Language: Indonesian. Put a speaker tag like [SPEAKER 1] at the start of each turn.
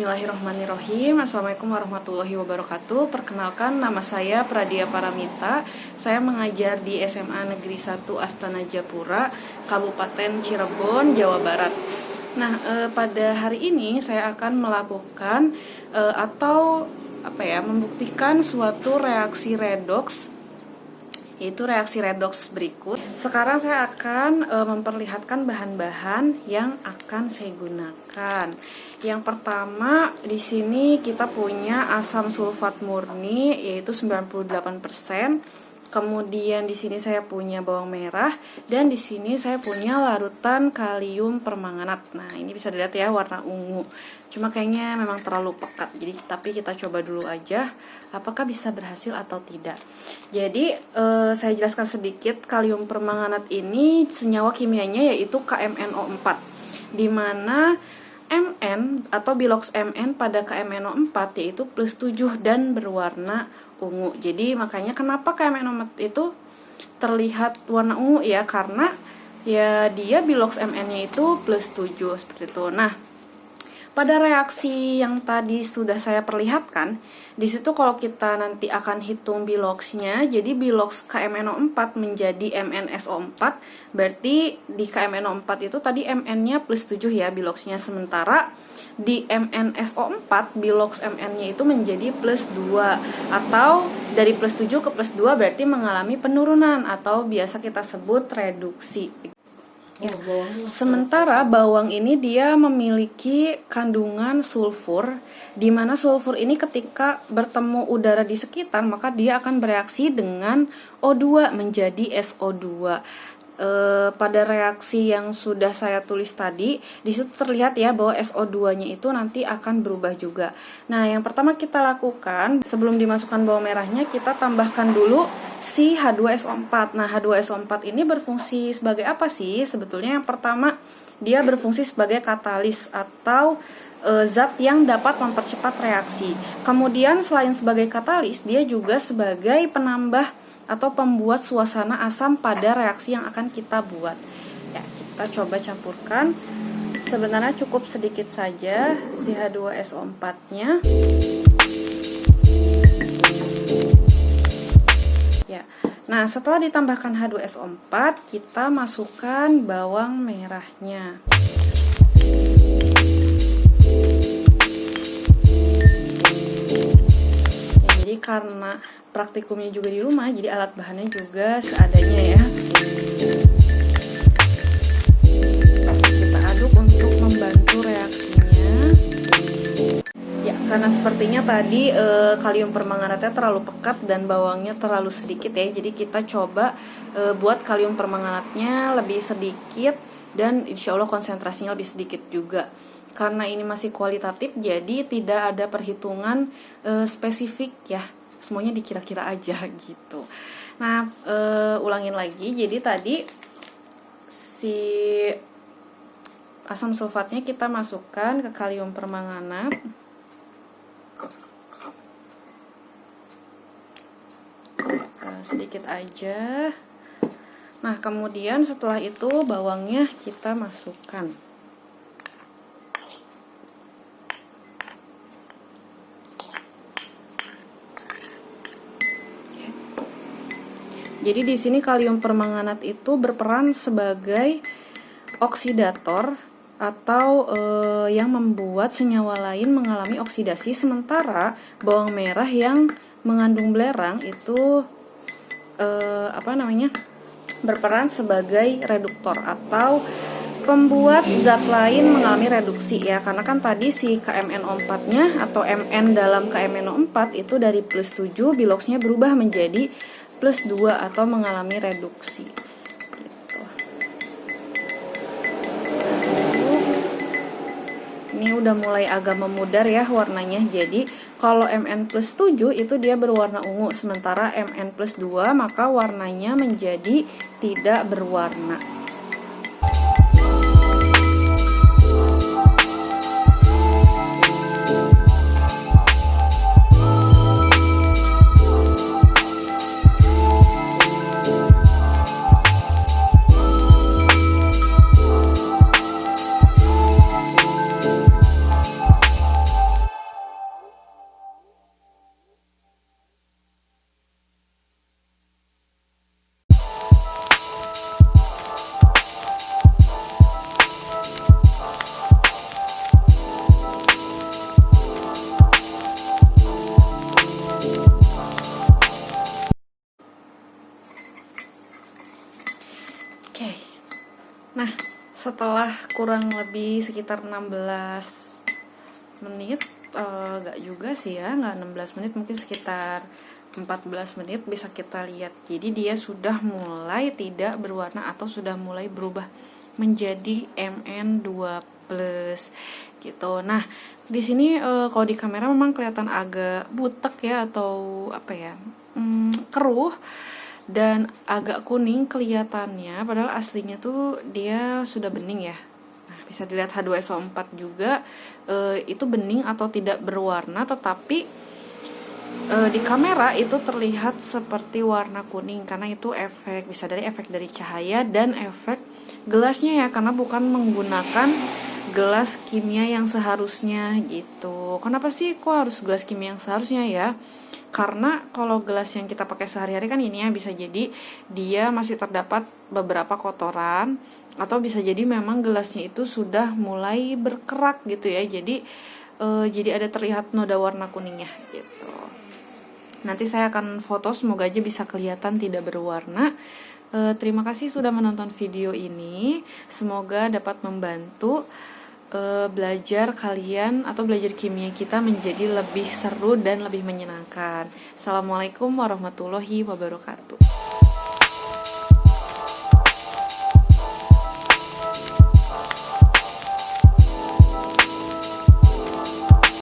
[SPEAKER 1] Bismillahirrahmanirrahim. Assalamualaikum warahmatullahi wabarakatuh. Perkenalkan, nama saya Pradia Paramita. Saya mengajar di SMA Negeri 1 Astana Japura, Kabupaten Cirebon, Jawa Barat. Nah, pada hari ini saya akan melakukan membuktikan suatu reaksi redoks, yaitu reaksi redoks berikut. Sekarang saya akan memperlihatkan bahan-bahan yang akan saya gunakan. Yang pertama, di sini kita punya asam sulfat murni yaitu 98%. Kemudian di sini saya punya bawang merah dan di sini saya punya larutan kalium permanganat. Nah, ini bisa dilihat ya, warna ungu. Cuma kayaknya memang terlalu pekat. Tapi kita coba dulu aja apakah bisa berhasil atau tidak. Jadi saya jelaskan sedikit, kalium permanganat ini senyawa kimianya yaitu KMNO4, di mana Mn atau biloks Mn pada KMNO4 yaitu +7 dan berwarna ungu. Jadi makanya kenapa KMNO4 itu terlihat warna ungu ya, karena ya dia biloks Mn-nya itu +7 seperti itu. Nah, pada reaksi yang tadi sudah saya perlihatkan, di situ kalau kita nanti akan hitung biloksnya, jadi biloks KMNO4 menjadi MnSO4, berarti di KMNO4 itu tadi Mn-nya +7 ya biloksnya, sementara di MnSO4 biloks Mn-nya itu menjadi +2, atau dari +7 ke +2 berarti mengalami penurunan atau biasa kita sebut reduksi. Ya. Sementara bawang ini dia memiliki kandungan sulfur, di mana sulfur ini ketika bertemu udara di sekitar maka dia akan bereaksi dengan O2 menjadi SO2. Pada reaksi yang sudah saya tulis tadi, di situ terlihat ya bahwa SO2-nya itu nanti akan berubah juga. Nah, yang pertama kita lakukan, sebelum dimasukkan bawang merahnya, kita tambahkan dulu si H2SO4. Nah, H2SO4 ini berfungsi sebagai apa sih? Sebetulnya yang pertama, dia berfungsi sebagai katalis atau zat yang dapat mempercepat reaksi. Kemudian selain sebagai katalis, dia juga sebagai penambah atau pembuat suasana asam pada reaksi yang akan kita buat. Ya, kita coba campurkan. Sebenarnya cukup sedikit saja si H2SO4-nya. Ya. Nah, setelah ditambahkan H2SO4, kita masukkan bawang merahnya. Ya, jadi karena praktikumnya juga di rumah, jadi alat bahannya juga seadanya ya. Kita aduk untuk membantu reaksinya. Ya, karena sepertinya tadi kalium permanganatnya terlalu pekat dan bawangnya terlalu sedikit ya. Jadi kita coba buat kalium permanganatnya lebih sedikit dan insya Allah konsentrasinya lebih sedikit juga. Karena ini masih kualitatif, jadi tidak ada perhitungan spesifik ya. Semuanya dikira-kira aja gitu. Nah, ulangin lagi. Jadi tadi si asam sulfatnya kita masukkan ke kalium permanganat. Sedikit aja. Nah, kemudian setelah itu bawangnya kita masukkan. Jadi di sini kalium permanganat itu berperan sebagai oksidator atau yang membuat senyawa lain mengalami oksidasi, sementara bawang merah yang mengandung belerang itu berperan sebagai reduktor atau pembuat zat lain mengalami reduksi ya, karena kan tadi si KMNO4-nya atau Mn dalam KMNO4 itu dari +7 biloksnya berubah menjadi +2 atau mengalami reduksi gitu. Ini udah mulai agak memudar ya warnanya. Jadi kalau Mn +7 itu dia berwarna ungu, sementara Mn +2 maka warnanya menjadi tidak berwarna. setelah kurang lebih sekitar 16 menit, gak juga sih ya, gak 16 menit, mungkin sekitar 14 menit bisa kita lihat. Jadi dia sudah mulai tidak berwarna atau sudah mulai berubah menjadi MN2 plus gitu. Nah, di sini kalau di kamera memang kelihatan agak butek ya, atau apa ya, keruh dan agak kuning kelihatannya, padahal aslinya tuh dia sudah bening ya. Nah, bisa dilihat H2SO4 juga itu bening atau tidak berwarna, tetapi di kamera itu terlihat seperti warna kuning karena itu bisa dari efek dari cahaya dan efek gelasnya ya, karena bukan menggunakan gelas kimia yang seharusnya gitu. Kenapa sih kok harus gelas kimia yang seharusnya ya? Karena kalau gelas yang kita pakai sehari-hari kan ini ya, bisa jadi dia masih terdapat beberapa kotoran, atau bisa jadi memang gelasnya itu sudah mulai berkerak gitu ya. Jadi ada terlihat noda warna kuningnya gitu. Nanti saya akan foto, semoga aja bisa kelihatan tidak berwarna. Terima kasih sudah menonton video ini. Semoga dapat membantu belajar kalian atau belajar kimia kita menjadi lebih seru dan lebih menyenangkan. Assalamualaikum warahmatullahi wabarakatuh.